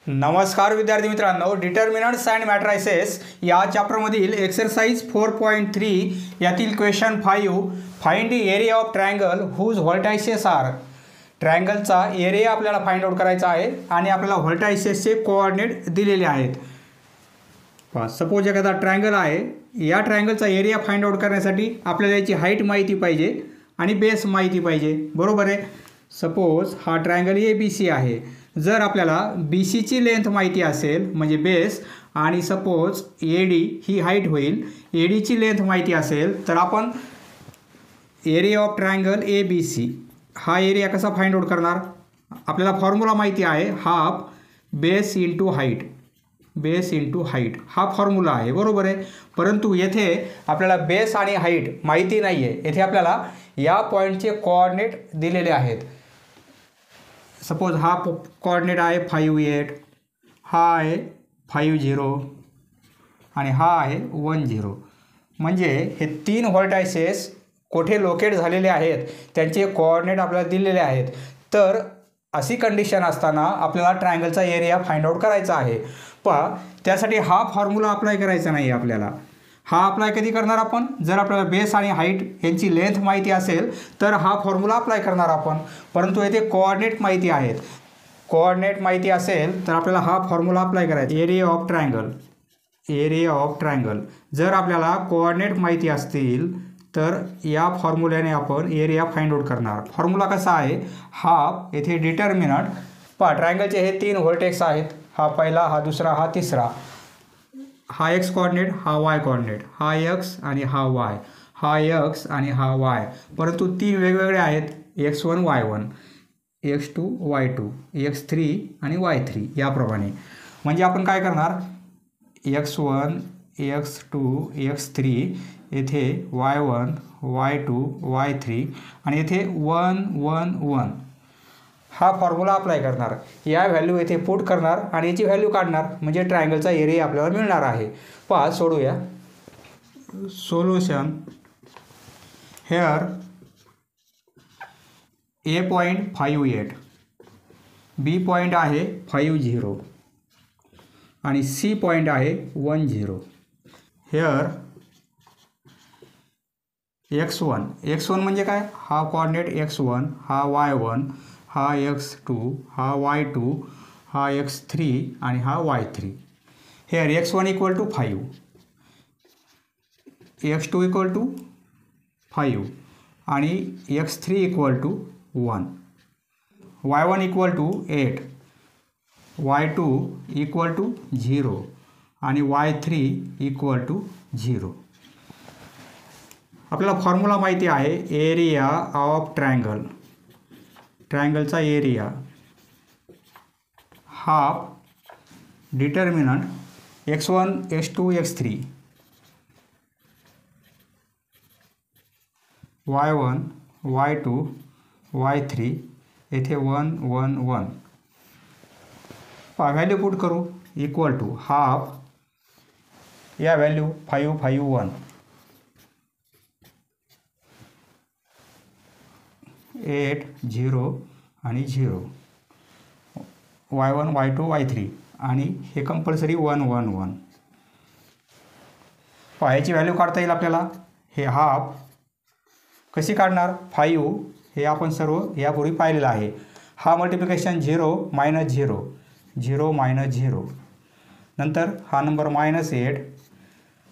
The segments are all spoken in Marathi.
नमस्कार विद्यार्थी मित्रांनो, डिटर्मिनंट्स अँड मॅट्रायसेस या चॅप्टरमधील एक्सरसाइज 4.3 यातील question 5 find the area of triangle whose vertices are. ट्रायंगलचा एरिया आपल्याला फाइंड आउट करायचा आहे आणि आपल्याला व्हर्टायसेसचे कोऑर्डिनेट दिलेले आहेत. सपोज एखादा ट्रायंगल आहे, या ट्रायंगलचा एरिया फाइंड आउट करण्यासाठी आपल्याला याची हाईट माहिती पाहिजे आणि बेस माहिती पाहिजे. बरोबर आहे. सपोज हा ट्रायंगल ABC आहे. जर आपल्याला BCची लेंथ माहिती असेल म्हणजे बेस, आणि सपोज AD ही हाईट होईल, ADची लेंथ माहिती असेल तर आपण एरिया ऑफ ट्रायंगल ABC हा एरिया कसा फाइंड आउट करणार. आपल्याला फॉर्म्युला माहिती आहे, half base into height. Base into height हा फॉर्म्युला आहे. बरोबर आहे. परंतु येथे आपल्याला बेस आणि हाईट माहिती नाही आहे. येथे आपल्याला या पॉईंटचे कोऑर्डिनेट दिलेले आहेत. सपोज हा कोऑर्डिनेट आहे 5 8, हा आहे 5 0 आणि हा आहे 1 0. म्हणजे हे तीन व्हर्टायसेस कोठे लोकेट झालेले आहेत त्यांचे कोऑर्डिनेट आपल्याला दिलेले आहेत. तर अशी कंडिशन असताना आपल्याला ट्रायंगलचा एरिया फाइंड आउट करायचा आहे. पण त्यासाठी हा फॉर्म्युला अप्लाय करायचा नाही. आपल्याला हा अप्लाय कधी करणार आपण, जर आपल्याला बेस आणि हाईट यांची लेंथ माहिती असेल तर हा फॉर्म्युला अप्लाय करणार आपण. परंतु येथे कोऑर्डिनेट माहिती आहेत. कोऑर्डिनेट माहिती असेल तर आपल्याला हा फॉर्म्युला अप्लाय करायचा. Area of triangle, area of triangle जर आपल्याला कोऑर्डिनेट माहिती असतील तर या फॉर्म्युल्याने आपण एरिया फाइंड आउट करणार. फॉर्म्युला कसा आहे, हाफ येथे डिटर्मिनंट. ट्रायंगलचे हे तीन व्हर्टेक्स आहेत, हा पहिला, हा दुसरा, हा तिसरा. हा एक्स कोऑर्डिनेट, हा वाय कोऑर्डिनेट, हा एक्स आणि हा वाय, हा एक्स आणि हा वाय. परंतु तीन वेगवेगळे आहेत, x1 y1, x2 y2, x3 आणि y3 याप्रमाणे. म्हणजे आपण काय करणार, x1 x2 x3 येथे y1 y2 y3 आणि येथे 1 1 1 हा फॉर्म्युला अप्लाय करणार. या व्हॅल्यू येथे पुट करणार आणि याची व्हॅल्यू काढणार. म्हणजे ट्रायंगलचा एरिया आपल्याला मिळणार आहे. सोडूया. Solution. Here A point 5 8, B point आहे 5 0 आणि C पॉईंट आहे 1 0. हेअर x1 म्हणजे काय, हा कोऑर्डिनेट x1, हा y1, हा x2, हा y2, हा x3 आणि हा y3. Here x1 equal to 5, x2 equal to 5 आणि x3 equal to 1, y1 equal to 8, y2 equal to 0 आणि y3 इक्वल टू 0. आपल्याला फॉर्म्युला माहिती आहे, एरिया ऑफ ट्रायंगल. ट्रायंगलचा area half determinant x1 x2 x3, y1 y2 y3 येथे 1 1 1. व्हॅल्यू पुट करू. इक्वल टू हाफ या व्हॅल्यू 5 5 1, 8 0 आणि 0, y1 y2 y3 आणि हे कंपल्सरी 1 1 1. याची व्हॅल्यू काढता येईल आपल्याला. हे हाफ कशी काढणार, 5 हे आपण सर्व यापूर्वी पाहिलेलं आहे. हा मल्टिप्लिकेशन 0 -0, 0 -0. नंतर हा नंबर -8.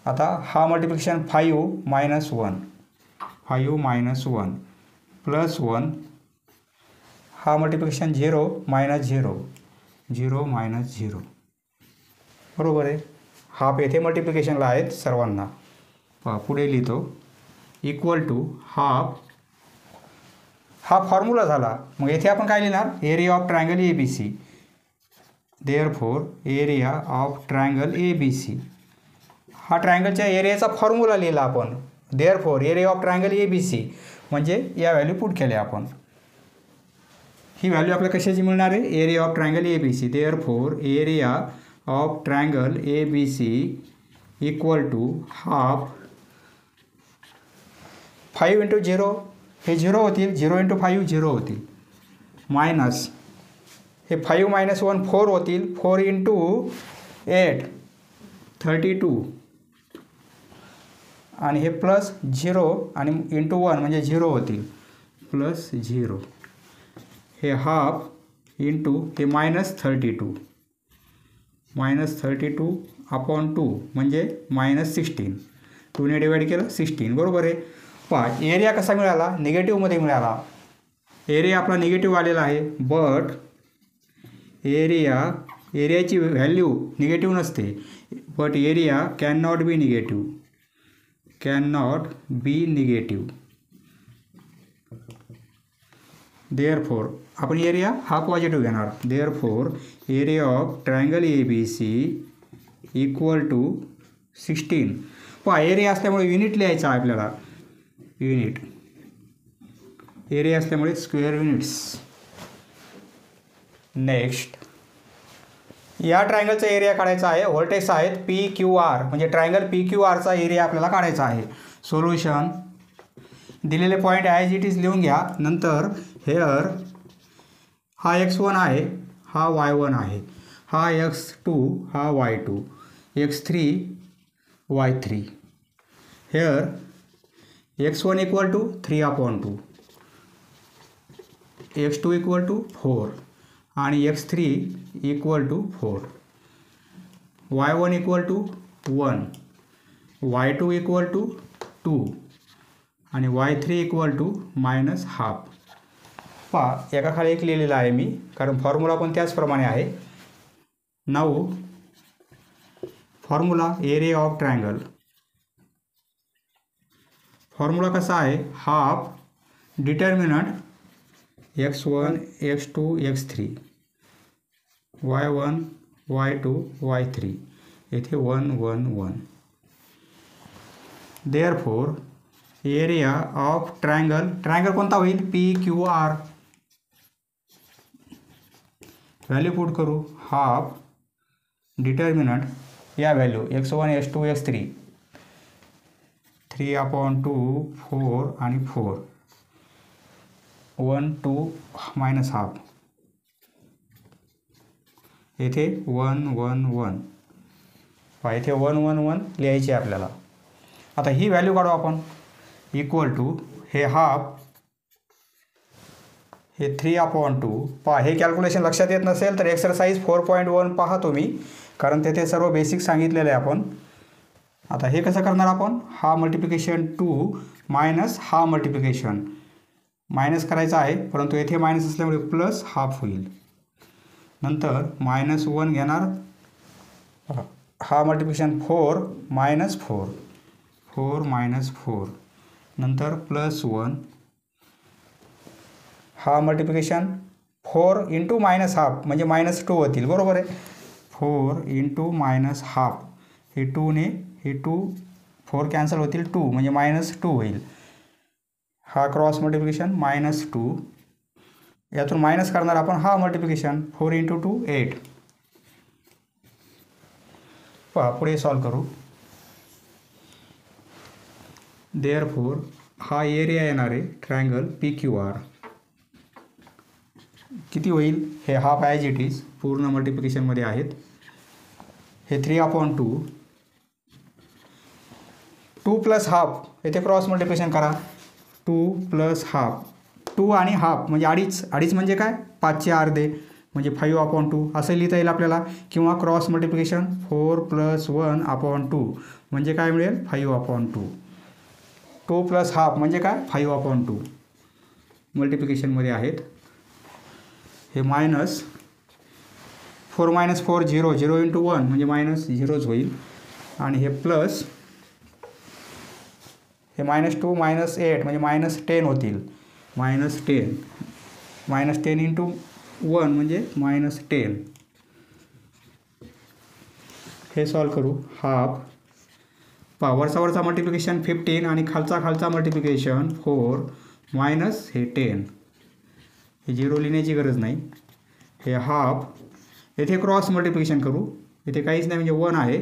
आता हा मल्टिप्लिकेशन 5 -1, 5 -1 प्लस 1. हा मल्टिप्लिकेशन 0 -0, 0 -0. बरोबर आहे. हाफ येथे मल्टिप्लिकेशनला आहेत सर्वांना. पुढे लिहितो. इक्वल टू हाफ, हा फॉर्म्युला झाला. मग येथे आपण काय लिहिणार, area of triangle ABC. Therefore area of triangle ABC हा ट्रायंगलच्या एरियाचा फॉर्म्युला लिहिला आपण. Therefore area of triangle ABC म्हणजे या व्हॅल्यू पुट केल्या आपण. ही व्हॅल्यू आपल्याला कशाची मिळणार आहे, area of triangle ABC. Therefore area of triangle ABC equal to half 5 into 0 हे 0 होतील, 0 इंटू 5 0 होतील, मायनस हे 5 - 1 4 होतील. 4 × 8 32 आणि हे प्लस 0 आणि × 1 म्हणजे 0 होतील प्लस 0. हे हाफ इंटू हे -32 -32/2 म्हणजे -16. 2ने डिवाइड केलं 16 बरोबर आहे. पहा एरिया कसा मिळाला, निगेटिव्हमध्ये मिळाला. एरिया आपला निगेटिव्ह आलेला आहे. बट एरियाची व्हॅल्यू निगेटिव्ह नसते. But area can not be negative. Therefore आपण एरिया हा पॉझिटिव्ह घेणार. Therefore area of triangle ABC equal to 16. पहा एरिया असल्यामुळे युनिट लिहायचा आहे आपल्याला. युनिट एरिया असल्यामुळे स्क्वेअर युनिट्स. नेक्स्ट या ट्रायंगलचा एरिया काढायचा आहे. व्हर्टेक्स आहेत PQR म्हणजे ट्रायंगल PQRचा एरिया आपल्याला काढायचा आहे. सोल्युशन दिलेले पॉईंट ॲज इट इज लिहून घ्या. नंतर हेअर हा x1 आहे, हा y1 आहे, हा x2, हा y2, x3, y3. Here x1 equal to 3/2, x2 equal to 4 आणि x3 equal to 4. y1 equal to 1, y2 equal to 2 आणि y3 इक्वल टू -½ पहा एका खाली एक लिहिलेला आहे मी, कारण फॉर्म्युला पण त्याचप्रमाणे आहे. Now formula area of triangle. Formula कसा आहे, half determinant x1 x2 x3 y1 y2 y3 येथे 1 1 1. देअरफॉर एरिया ऑफ ट्रायंगल कोणता होईल, PQR. व्हॅल्यू पुट करू. हाफ डिटर्मिनंट या व्हॅल्यू x1 x2 x3 3/2 4 आणि 4 1 2 -½ येथे 1 1 1 पहा इथे 1 1 1 लिहायचे आपल्याला. आता ही व्हॅल्यू काढू आपण. इक्वल टू हे हाफ हे 3/2 पहा. हे कॅल्क्युलेशन लक्षात येत नसेल तर एक्सरसाइज 4.1 पहा तुम्ही, कारण तेथे सर्व बेसिक सांगितलेलं आहे आपण. आता हे कसं करणार आपण, हा मल्टिप्लिकेशन 2 मायनस हा मल्टिप्लिकेशन मायनस करायचा आहे, परंतु येथे मायनस असल्यामुळे प्लस हाफ होईल. नंतर -1 घेणार. हा मल्टिप्लिकेशन 4 - 4 4 - 4 नंतर +1. हा मल्टिप्लिकेशन 4 × -½ म्हणजे -2 होतील बरोबर आहे. 4 × -½ हे 2 ने हे 2 4 कॅन्सल होतील 2 म्हणजे -2 होईल. हा क्रॉस मल्टिप्लिकेशन -2 यातून मायनस करणार आपण हा मल्टिप्लिकेशन 4 × 2 8. पहा पुढे सॉल्व करू. देअरफॉर हा एरिया येणार आहे ट्रायंगल PQR. किती होईल, हे हाफ ॲज इट इज पूर्ण मल्टिप्लिकेशनमध्ये आहेत. हे 3/2 2 + ½ येथे क्रॉस मल्टिप्लिकेशन करा. 2 + ½ 2 आणि हाफ म्हणजे अडीच म्हणजे काय, 5चे अर्धे म्हणजे 5/2 असं लिहिता येईल आपल्याला. किंवा क्रॉस मल्टिप्लिकेशन 4 + 1/2 म्हणजे काय मिळेल, 5/2. 2 + ½ म्हणजे काय, 5/2 मल्टिप्लिकेशनमध्ये आहेत. हे -4 - 4 0 0 × 1 म्हणजे -0च होईल. आणि हे प्लस हे -2 - 8 म्हणजे -10 होतील. -10 × 1 म्हणजे -10. हे सॉल्व करू. हाफ वरचा मल्टिप्लिकेशन 15 आणि खालचा मल्टिप्लिकेशन 4 मायनस हे 10. हे 0 लिहिण्याची गरज नाही. हे हाफ येथे क्रॉस मल्टिप्लिकेशन करू. इथे काहीच नाही म्हणजे 1 आहे.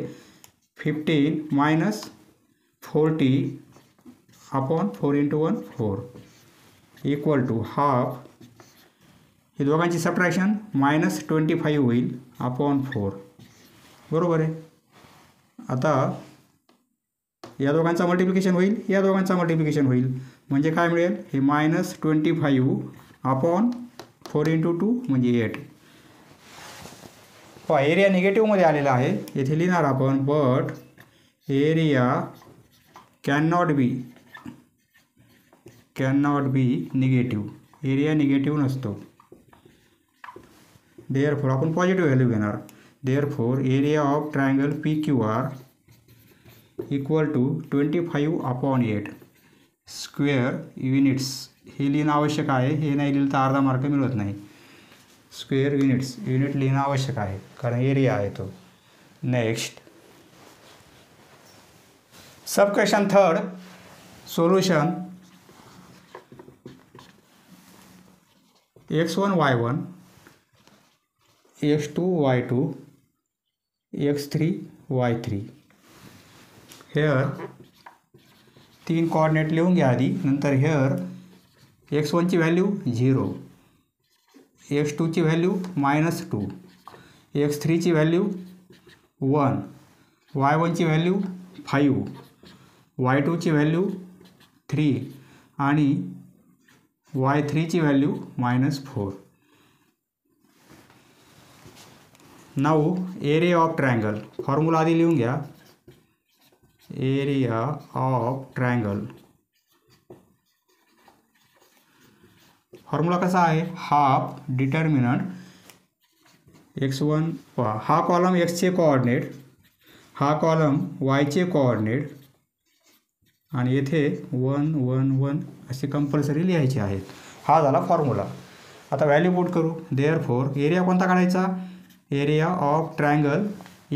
15 - 40/4 × 1 4 इक्वल टू हाफ हे दोघांची सबट्रॅक्शन -25 होईल अपॉन 4, बरोबर आहे. आता या दोघांचा मल्टिप्लिकेशन होईल, या दोघांचा मल्टिप्लिकेशन होईल, म्हणजे काय मिळेल, हे -25 अपॉन 4 × 2 म्हणजे 8. एरिया निगेटिव्हमध्ये आलेला आहे, येथे लिहिणार आपण but area cannot be negative. Area negative नसतो. देअरफॉर आपण पॉझिटिव्ह व्हॅल्यू घेणार. Therefore area of triangle PQR equal to 25 upon 8 square units. हे लिहिणं आवश्यक आहे, हे नाही लिहिलं तर अर्धा मार्क मिळत नाही. स्क्वेअर युनिट्स, युनिट लिहिणं आवश्यक आहे कारण एरिया आहे तो. Next sub question third. Solution x1 y1 x2 y2 x3 y3. Here 3 coordinate लिहून घ्या आधी. नंतर हेअर x1ची व्हॅल्यू 0, x2ची व्हॅल्यू -2, x3ची व्हॅल्यू 1, y1ची व्हॅल्यू 5, y2ची व्हॅल्यू 3 आणि y3ची value -4. Now area of triangle. Formula आधी लिहून घ्या. एरिया ऑफ ट्रायंगल फॉर्म्युला कसा आहे, हाफ डिटर्मिनंट x1, हा कॉलम xचे कोऑर्डिनेट, हा कॉलम yचे कोऑर्डिनेट आणि येथे 1 1 1 असे कंपल्सरी लिहायचे आहेत. हा झाला फॉर्म्युला. आता व्हॅल्यू पुट करू. देअरफॉर एरिया कोणता काढायचा, area of triangle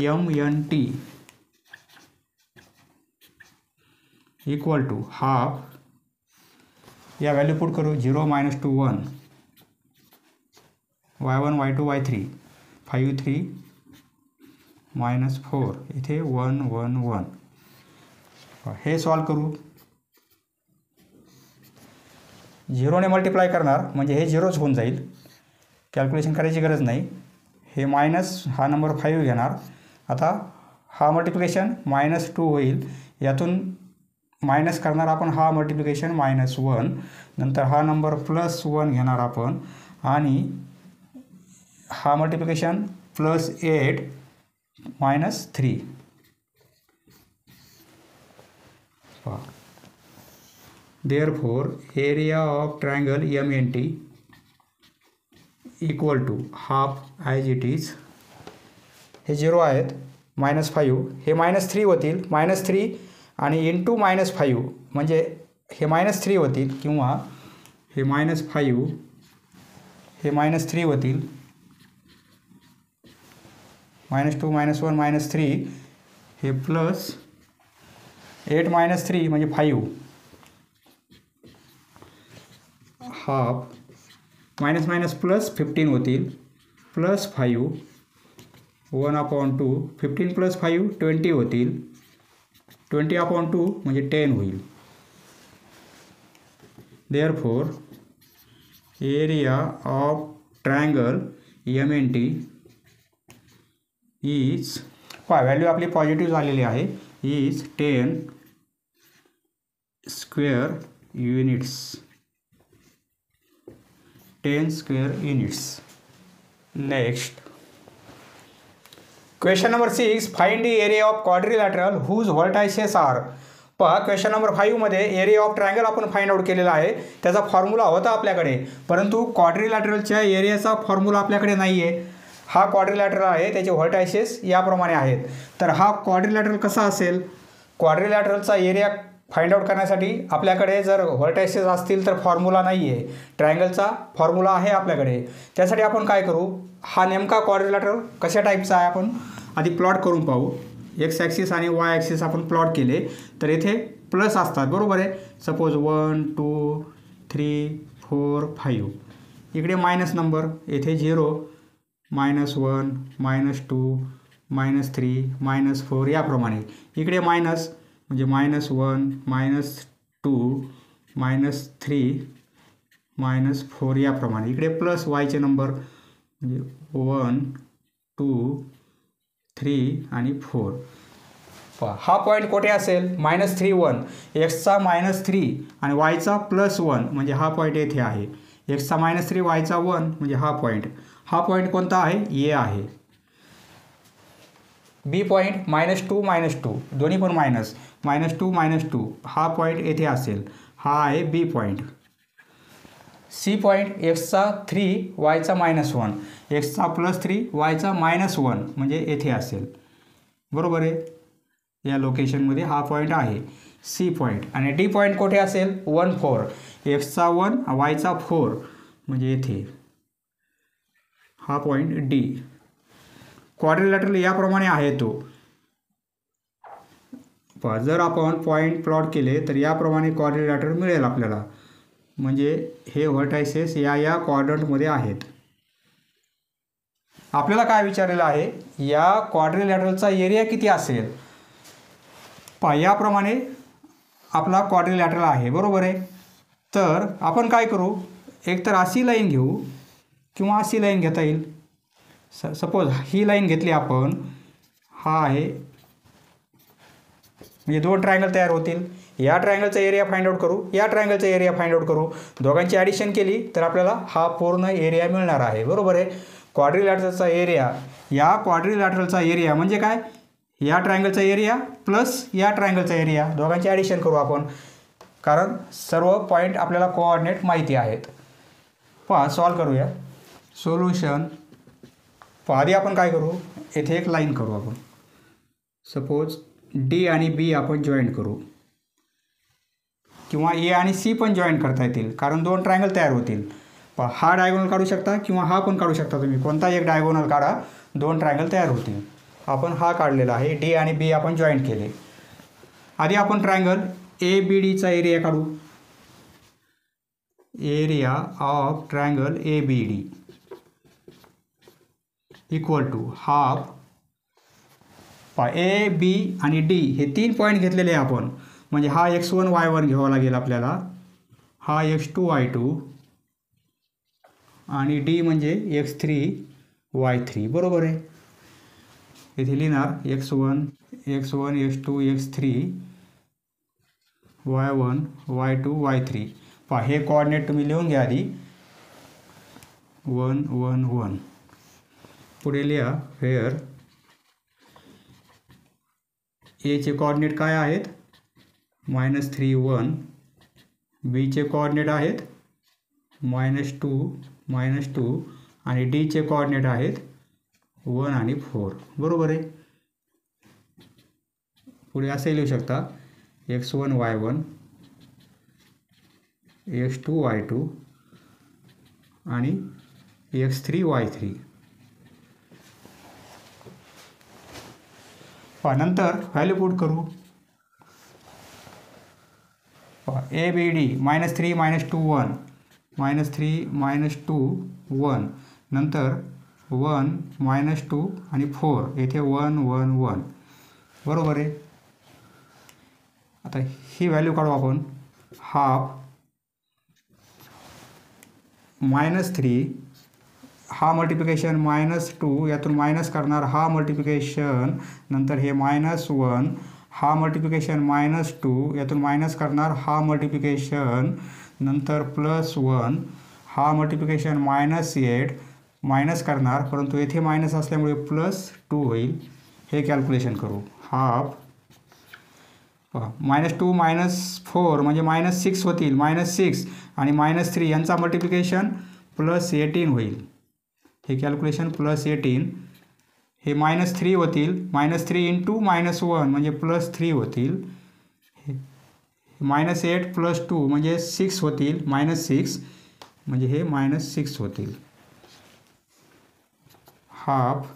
MNT equal to half, या व्हॅल्यू पुट करू. 0 -2 1, y1 y2 y3 5 3 -4, इथे 1 1 1. हे सॉल्व करू. 0ने मल्टिप्लाय करणार म्हणजे हे 0च होऊन जाईल, कॅल्क्युलेशन करायची गरज नाही. हे मायनस हा नंबर 5 घेणार. आता हा मल्टिप्लिकेशन -2 होईल, यातून मायनस करणार आपण हा मल्टिप्लिकेशन -1. नंतर हा नंबर +1 घेणार आपण आणि हा multiplication +8 -3. Therefore area of triangle MNT equal to half as it is. हे 0 आहेत, -5 हे -3 होतील, -3 आणि इंटू -5 म्हणजे हे -3 होतील, किंवा हे -5 हे -3 होतील, -2 -1 -3 हे +8 -3 म्हणजे 5, हाफ -+15 होतील, +5 1/2 15 + 5 20 होतील, 20/2 म्हणजे 10 होईल. Therefore area of triangle MNT is, value आपली पॉझिटिव्ह झालेली आहे, is 10 square units. 10 square units. Next question number 6. Find the area of quadrilateral whose vertices are. पहा, क्वेश्चन नंबर 5 मध्ये एरिया ऑफ ट्रायंगल आपण फाइंड आउट केलेला आहे, त्याचा फॉर्म्युला होता आपल्याकडे, परंतु क्वाड्रिलॅटरलच्या एरियाचा फॉर्म्युला आपल्याकडे नाही आहे. हा क्वाड्रिलॅटरल आहे, त्याचे व्हर्टायसेस याप्रमाणे आहेत. तर हा क्वाड्रिलॅटरल कसा असेल, क्वाड्रिलॅटरलचा एरिया फाइंड आउट करण्यासाठी आपल्याकडे जर व्हर्टायसेस असतील तर फॉर्म्युला नाही आहे. ट्रायंगलचा फॉर्म्युला आहे आपल्याकडे. त्यासाठी आपण काय करू, हा नेमका क्वाड्रिलॅटरल कशा टाईपचा आहे आपण आधी प्लॉट करून पाहू. एक्स ॲक्सिस आणि वाय ॲक्सिस आपण प्लॉट केले तर इथे प्लस असतात, बरोबर आहे. सपोज 1 2 3 4 5, इकडे मायनस नंबर, येथे 0 -1 -2 -3 -4 याप्रमाणे. इकडे मायनस म्हणजे -1 -2 -3 -4 याप्रमाणे. इकडे प्लस वायचे नंबर म्हणजे 1 2 3 आणि 4. हा पॉईंट कुठे असेल? -3 1. एक्सचा -3 आणि वायचा +1 म्हणजे हा पॉईंट येथे आहे. एक्सचा -3 वायचा 1 म्हणजे हा पॉईंट. हा पॉईंट कोणता आहे? ए आहे. बी पॉईंट -2 -2 दोन्ही पण -2 -2 हा पॉईंट येथे असेल. हा आहे बी पॉईंट. सी पॉईंट एक्सचा 3 वायचा -1 एक्सचा +3 वायचा -1 म्हणजे येथे असेल. बरोबर आहे. या लोकेशनमध्ये हा पॉईंट आहे सी पॉईंट. आणि डी पॉईंट कुठे असेल? 1 4 एक्सचा 1 वायचा 4 म्हणजे येथे हा पॉईंट डी. क्वाड्रिलॅटरल याप्रमाणे आहे तो. जर आपण पॉईंट प्लॉट केले तर याप्रमाणे क्वाड्रिलॅटरल मिळेल आपल्याला. म्हणजे हे व्हर्टायसेस या क्वाड्रंटमध्ये आहेत. आपल्याला काय विचारलेलं आहे? या क्वाड्रिलॅटरलचा एरिया किती असेल? याप्रमाणे आपला क्वाड्रिलॅटरल आहे. बरोबर आहे. तर आपण काय करू? एकतर अशी लाईन घेऊ किंवा अशी लाईन घेता येईल. सपोज ही लाईन घेतली आपण. हा आहे म्हणजे 2 ट्रायंगल तयार होतील. या ट्रायंगलचा एरिया फाइंड आउट करू, या ट्रायंगलचा एरिया फाइंड आउट करू. दोघांची ॲडिशन केली तर आपल्याला हा पूर्ण एरिया मिळणार आहे. बरोबर आहे. क्वाड्रिलॅटरलचा एरिया, या क्वाड्रिलॅटरलचा एरिया म्हणजे काय? या ट्रायंगलचा एरिया प्लस या ट्रायंगलचा एरिया, दोघांची ॲडिशन करू आपण, कारण सर्व पॉईंट आपल्याला कोऑर्डिनेट माहिती आहेत. सॉल्व करूया. सोल्युशन. आधी आपण काय करू? येथे एक लाईन करू आपण. सपोज डी आणि बी आपण जॉईंट करू किंवा ए आणि सी पण जॉईंट करता येतील, कारण 2 ट्रायंगल तयार होतील. हा डायगोनल काढू शकता किंवा हा पण काढू शकता तुम्ही. कोणता एक डायगोनल काढा, 2 ट्रायंगल तयार होतील. आपण हा काढलेला आहे. डी आणि बी आपण जॉईंट केले. आधी आपण ट्रायंगल ए बी डीचा एरिया काढू. Area of triangle A B D equal to half. A B आणि डी हे 3 पॉईंट घेतलेले आहे आपण. म्हणजे हा x1 y1 घ्यावा लागेल आपल्याला, हा x2 y2 आणि डी म्हणजे x3 y3. बरोबर आहे. इथे लिहिणार x1 x2 x3 y1 y2 y3. हे कोऑर्डिनेट तुम्ही लिहून घ्या आधी. 1 1 1. पुढे लिहा वेअर एचे कोऑर्डिनेट काय आहेत? -3 1. बीचे कोऑर्डिनेट आहेत -2 2 आणि डीचे कोऑर्डिनेट आहेत 1 आणि 4. बरोबर आहे. पुढे असे लिहू शकता x1 y1 x2 y2 आणि x3 y3. नंतर व्हॅल्यू पुट करू. ए बी डी -3 -2 1 -3 -2 1 नंतर 1 -2 आणि 4 येथे 1 1 1. बरोबर आहे. आता ही व्हॅल्यू काढू आपण. हाफ -3 हा मल्टिप्लिकेशन -2 यातून मायनस करणार, हा मल्टिप्लिकेशन नंतर हे -1 हा मल्टिप्लिकेशन -2 यातून मायनस करणार, हा मल्टिप्लिकेशन नंतर +1 हा मल्टिप्लिकेशन -8 मायनस करणार, परंतु येथे मायनस असल्यामुळे +2 होईल. हे कॅल्क्युलेशन करू. हाफ -2 -4 म्हणजे -6 होतील. -6 आणि -3 यांचा मल्टिप्लिकेशन +18 होईल. हे कॅल्क्युलेशन +18. हे -3 होतील. -3 × -1 म्हणजे +3 होतील. -8 +2 म्हणजे 6 होतील. -6 म्हणजे हे -6 होतील. हाफ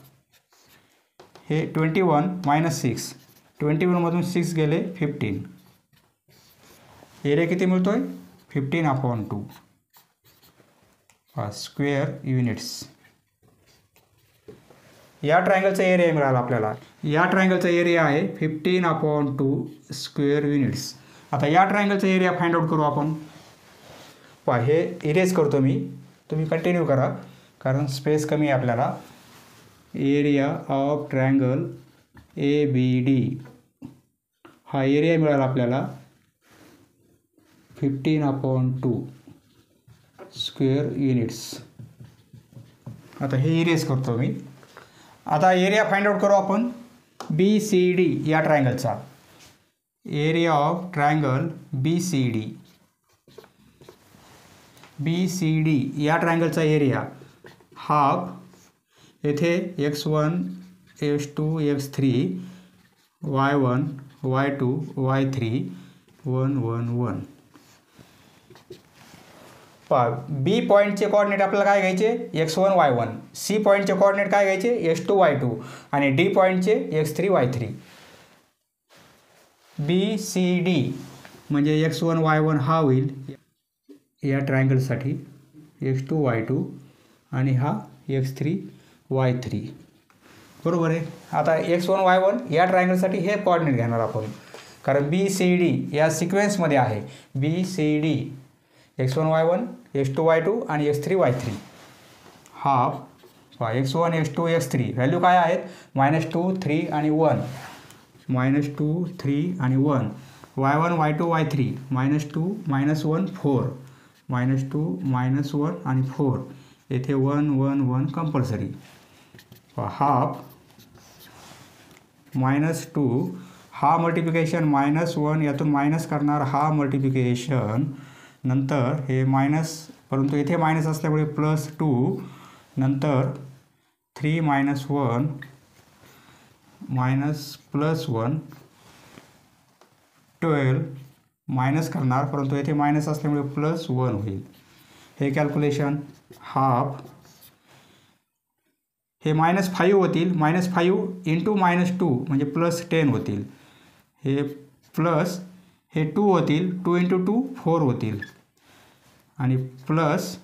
हे 21 -6 21मधून 6 गेले 15. एरिया किती मिळतोय? 15/2 स्क्वेअर युनिट्स. या ट्रायंगलचा एरिया मिळाला आपल्याला. या ट्रायंगलचा एरिया आहे 15/2 स्क्वेअर युनिट्स. आता या ट्रायंगलचा एरिया फाइंड आउट करू आपण. पहा हे इरेज करतो मी, तुम्ही कंटिन्यू करा कारण स्पेस कमी आहे आपल्याला. एरिया ऑफ ट्रायंगल ABD हा एरिया मिळाला आपल्याला 15/2 स्क्वेअर युनिट्स. आता हे इरेज करतो मी. आता एरिया फाइंड आउट करू आपण BCD या ट्रायंगलचा. एरिया ऑफ ट्रायंगल BCD या ट्रायंगलचा एरिया हाफ येथे x1 x2 x3 y1 y2 y3 1 1 1. पहा बी पॉईंटचे कोऑर्डिनेट आपल्याला काय घ्यायचे x1 y1, सी पॉईंटचे कोऑर्डिनेट काय घ्यायचे x2 y2 आणि डी पॉईंटचे x3 y3. BCD म्हणजे x1 y1 हा होईल या ट्रायंगलसाठी x2 y2 आणि हा x3 y3. बरोबर आहे. आता x1 y1 या ट्रायंगलसाठी हे कोऑर्डिनेट घेणार आपण कारण BCD या सिक्वेन्समध्ये आहे. BCD x1 y1 x2 y2 आणि x3 y3. Half x1 x2 x3 value काय आहेत -2 3 आणि 1, -2 3 आणि 1. y1 y2 y3 -2 -1 4, -2 -1 आणि 4. येथे 1 1 1 कंपल्सरी. हाफ -2 हा मल्टिप्लिकेशन -1 यातून मायनस करणार हा मल्टिप्लिकेशन, नंतर हे मायनस परंतु इथे मायनस असल्यामुळे +2, नंतर 3 -1 +1 12 मायनस करणार परंतु येथे मायनस असल्यामुळे +1 होईल. हे कॅल्क्युलेशन हाफ हे -5 होतील, -5 इंटू -2 म्हणजे +10 होतील. हे प्लस हे 2 होतील, 2 इंटू 2 4 होतील आणि प्लस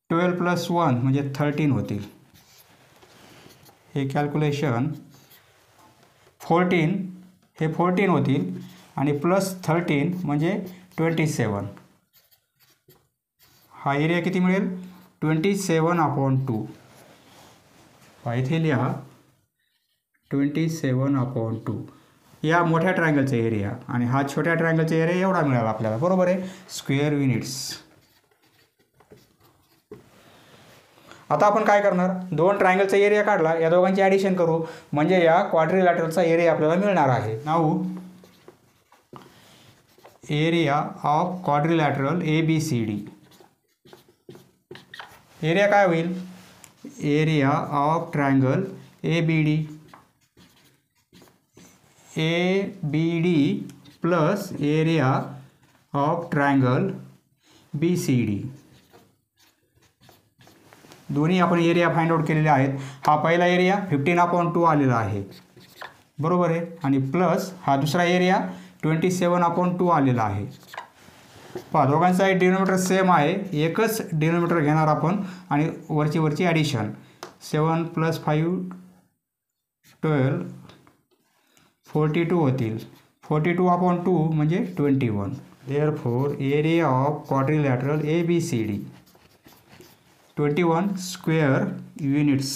12 + 1 म्हणजे 13 होतील. हे कॅल्क्युलेशन 14 हे 14 होतील आणि +13 म्हणजे 27. हा एरिया किती मिळेल 27/2. इथे लिहा 27/2 या मोठ्या ट्रायंगलचा एरिया आणि हा छोट्या ट्रायंगलचा एरिया एवढा मिळाला आपल्याला. बरोबर आहे. Square units. आता आपण काय करणार, दोन ट्रायंगलचा एरिया काढला, या दोघांची ॲडिशन करू म्हणजे या क्वाड्रिलॅटरलचा एरिया आपल्याला मिळणार आहे. Now area of quadrilateral ABCD. Area काय होईल area of triangle ABD plus area of triangle BCD. दोन्ही आपण एरिया फाइंड आउट केलेले आहेत. हा पहिला एरिया 15/2 आलेला आहे. बरोबर आहे. आणि प्लस हा दुसरा एरिया 27/2 आलेला आहे. पहा दोघांचा डिनोमिनेटर सेम आहे, एकच डिनोमिनेटर घेणार आपण आणि वरची ॲडिशन 7 + 5 12 42 होतील. 42/2 म्हणजे 21. Therefore area of quadrilateral ABCD 21 square units.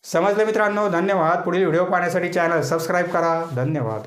समजलं मित्रांनो. धन्यवाद. पुढील व्हिडिओ पाहण्यासाठी चॅनल सबस्क्राईब करा. धन्यवाद.